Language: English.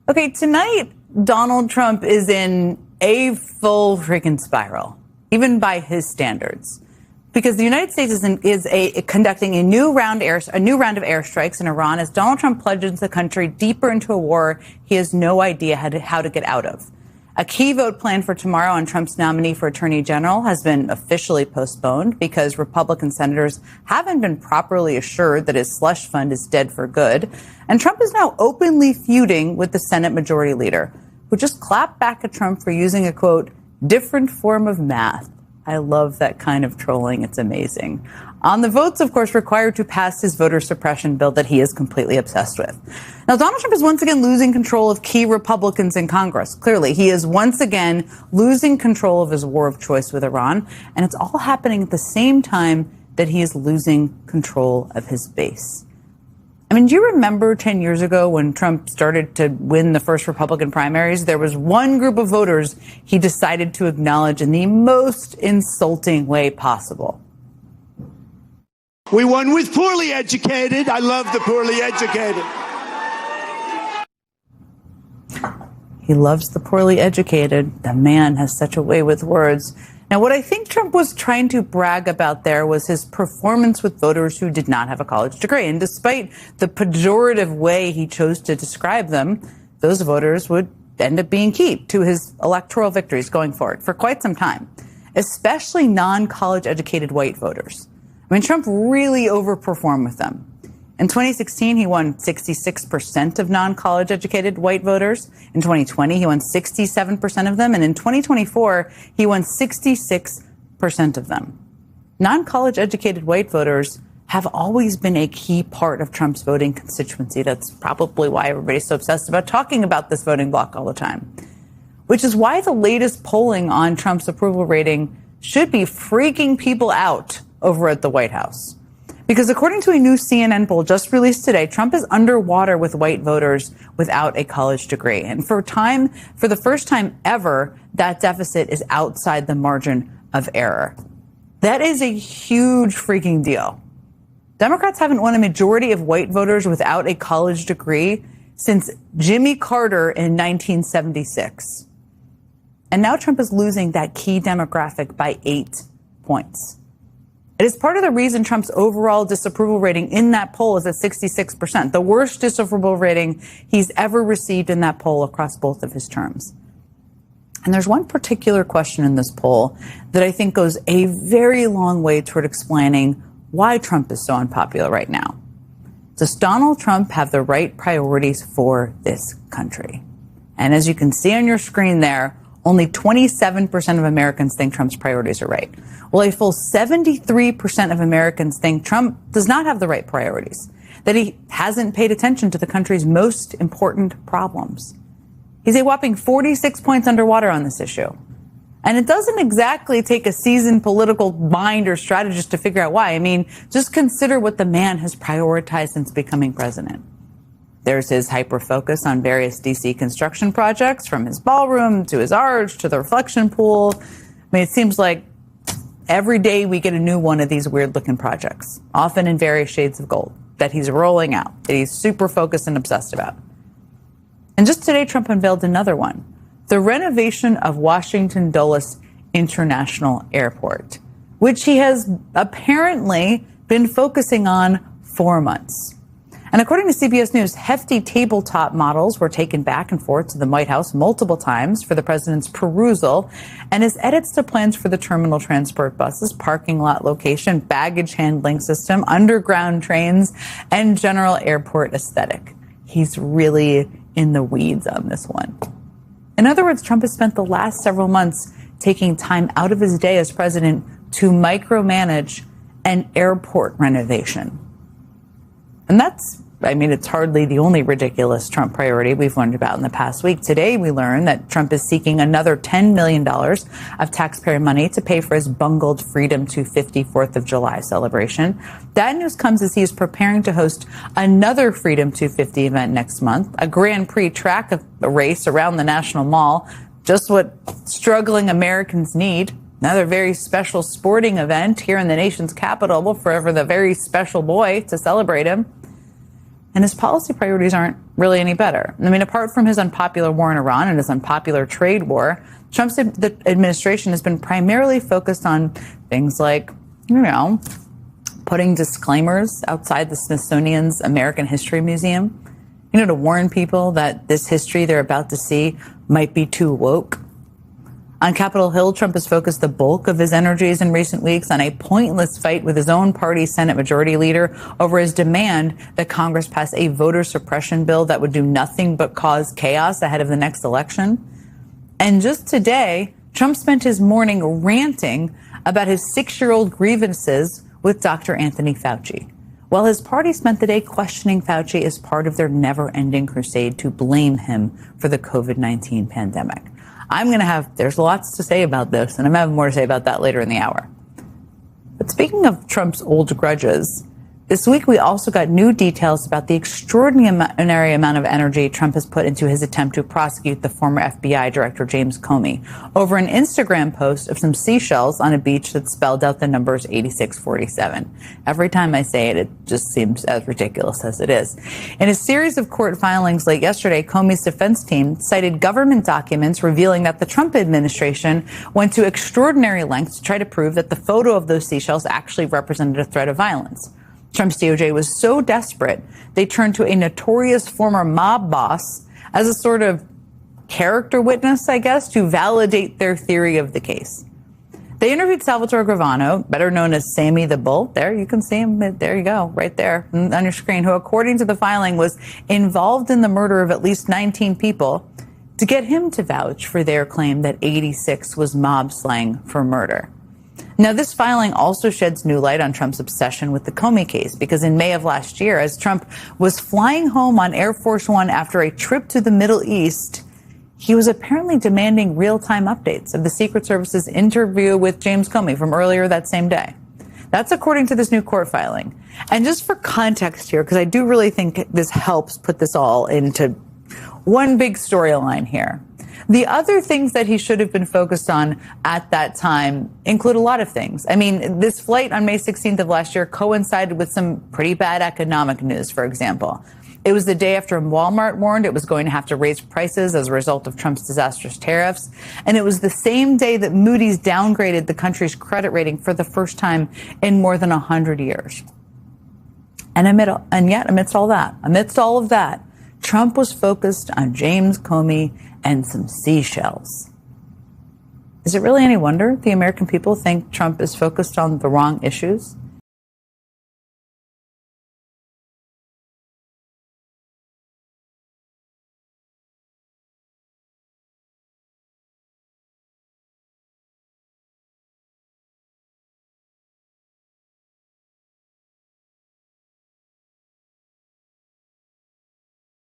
Okay, tonight, Donald Trump is in a full freaking spiral, even by his standards, because the United States is conducting a new round of airstrikes in Iran as Donald Trump plunges the country deeper into a war he has no idea how to get out of. A key vote planned for tomorrow on Trump's nominee for Attorney General has been officially postponed because Republican senators haven't been properly assured that his slush fund is dead for good. And Trump is now openly feuding with the Senate Majority Leader, who just clapped back at Trump for using a, quote, different form of math. I love that kind of trolling. It's amazing. On the votes, of course, required to pass his voter suppression bill that he is completely obsessed with. Now, Donald Trump is once again losing control of key Republicans in Congress. Clearly, he is once again losing control of his war of choice with Iran. And it's all happening at the same time that he is losing control of his base. I mean, do you remember 10 years ago when Trump started to win the first Republican primaries? There was one group of voters he decided to acknowledge in the most insulting way possible. We won with poorly educated. I love the poorly educated. He loves the poorly educated. The man has such a way with words. Now, what I think Trump was trying to brag about there was his performance with voters who did not have a college degree. And despite the pejorative way he chose to describe them, those voters would end up being key to his electoral victories going forward for quite some time, especially non-college educated white voters. I mean, Trump really overperformed with them. In 2016, he won 66% of non-college educated white voters. In 2020, he won 67% of them. And in 2024, he won 66% of them. Non-college educated white voters have always been a key part of Trump's voting constituency. That's probably why everybody's so obsessed about talking about this voting bloc all the time, which is why the latest polling on Trump's approval rating should be freaking people out over at the White House. Because according to a new CNN poll just released today, Trump is underwater with white voters without a college degree. And for the first time ever, that deficit is outside the margin of error. That is a huge freaking deal. Democrats haven't won a majority of white voters without a college degree since Jimmy Carter in 1976. And now Trump is losing that key demographic by 8 points. It is part of the reason Trump's overall disapproval rating in that poll is at 66%, the worst disapproval rating he's ever received in that poll across both of his terms. And there's one particular question in this poll that I think goes a very long way toward explaining why Trump is so unpopular right now. Does Donald Trump have the right priorities for this country? And as you can see on your screen there, only 27% of Americans think Trump's priorities are right. Well, a full 73% of Americans think Trump does not have the right priorities, that he hasn't paid attention to the country's most important problems. He's a whopping 46 points underwater on this issue. And it doesn't exactly take a seasoned political mind or strategist to figure out why. I mean, just consider what the man has prioritized since becoming president. There's his hyper-focus on various D.C. construction projects, from his ballroom to his arch to the reflection pool. I mean, it seems like every day we get a new one of these weird-looking projects, often in various shades of gold, that he's rolling out, that he's super focused and obsessed about. And just today, Trump unveiled another one, the renovation of Washington Dulles International Airport, which he has apparently been focusing on for months. And according to CBS News, hefty tabletop models were taken back and forth to the White House multiple times for the president's perusal, and his edits to plans for the terminal transport buses, parking lot location, baggage handling system, underground trains, and general airport aesthetic. He's really in the weeds on this one. In other words, Trump has spent the last several months taking time out of his day as president to micromanage an airport renovation. And it's hardly the only ridiculous Trump priority we've learned about in the past week. Today, we learned that Trump is seeking another $10 million of taxpayer money to pay for his bungled Freedom 250 4th of July celebration. That news comes as he is preparing to host another Freedom 250 event next month, a Grand Prix track race around the National Mall, just what struggling Americans need. Another very special sporting event here in the nation's capital will forever the very special boy to celebrate him. And his policy priorities aren't really any better. I mean, apart from his unpopular war in Iran and his unpopular trade war, Trump's administration has been primarily focused on things like, putting disclaimers outside the Smithsonian's American History Museum, to warn people that this history they're about to see might be too woke. On Capitol Hill, Trump has focused the bulk of his energies in recent weeks on a pointless fight with his own party Senate Majority Leader over his demand that Congress pass a voter suppression bill that would do nothing but cause chaos ahead of the next election. And just today, Trump spent his morning ranting about his 6-year-old grievances with Dr. Anthony Fauci, while his party spent the day questioning Fauci as part of their never-ending crusade to blame him for the COVID-19 pandemic. There's lots to say about this, and I'm going to have more to say about that later in the hour. But speaking of Trump's old grudges, this week we also got new details about the extraordinary amount of energy Trump has put into his attempt to prosecute the former FBI Director James Comey over an Instagram post of some seashells on a beach that spelled out the numbers 8647. Every time I say it, it just seems as ridiculous as it is. In a series of court filings late yesterday, Comey's defense team cited government documents revealing that the Trump administration went to extraordinary lengths to try to prove that the photo of those seashells actually represented a threat of violence. Trump's DOJ was so desperate, they turned to a notorious former mob boss as a sort of character witness, I guess, to validate their theory of the case. They interviewed Salvatore Gravano, better known as Sammy the Bull. There, you can see him. There you go, right there on your screen, who, according to the filing, was involved in the murder of at least 19 people, to get him to vouch for their claim that 86 was mob slang for murder. Now, this filing also sheds new light on Trump's obsession with the Comey case, because in May of last year, as Trump was flying home on Air Force One after a trip to the Middle East, he was apparently demanding real-time updates of the Secret Service's interview with James Comey from earlier that same day. That's according to this new court filing. And just for context here, because I do really think this helps put this all into one big storyline here. The other things that he should have been focused on at that time include a lot of things. I mean, this flight on May 16th of last year coincided with some pretty bad economic news, for example. It was the day after Walmart warned it was going to have to raise prices as a result of Trump's disastrous tariffs. And it was the same day that Moody's downgraded the country's credit rating for the first time in more than 100 years. And yet, amidst all of that, Trump was focused on James Comey and some seashells. Is it really any wonder the American people think Trump is focused on the wrong issues?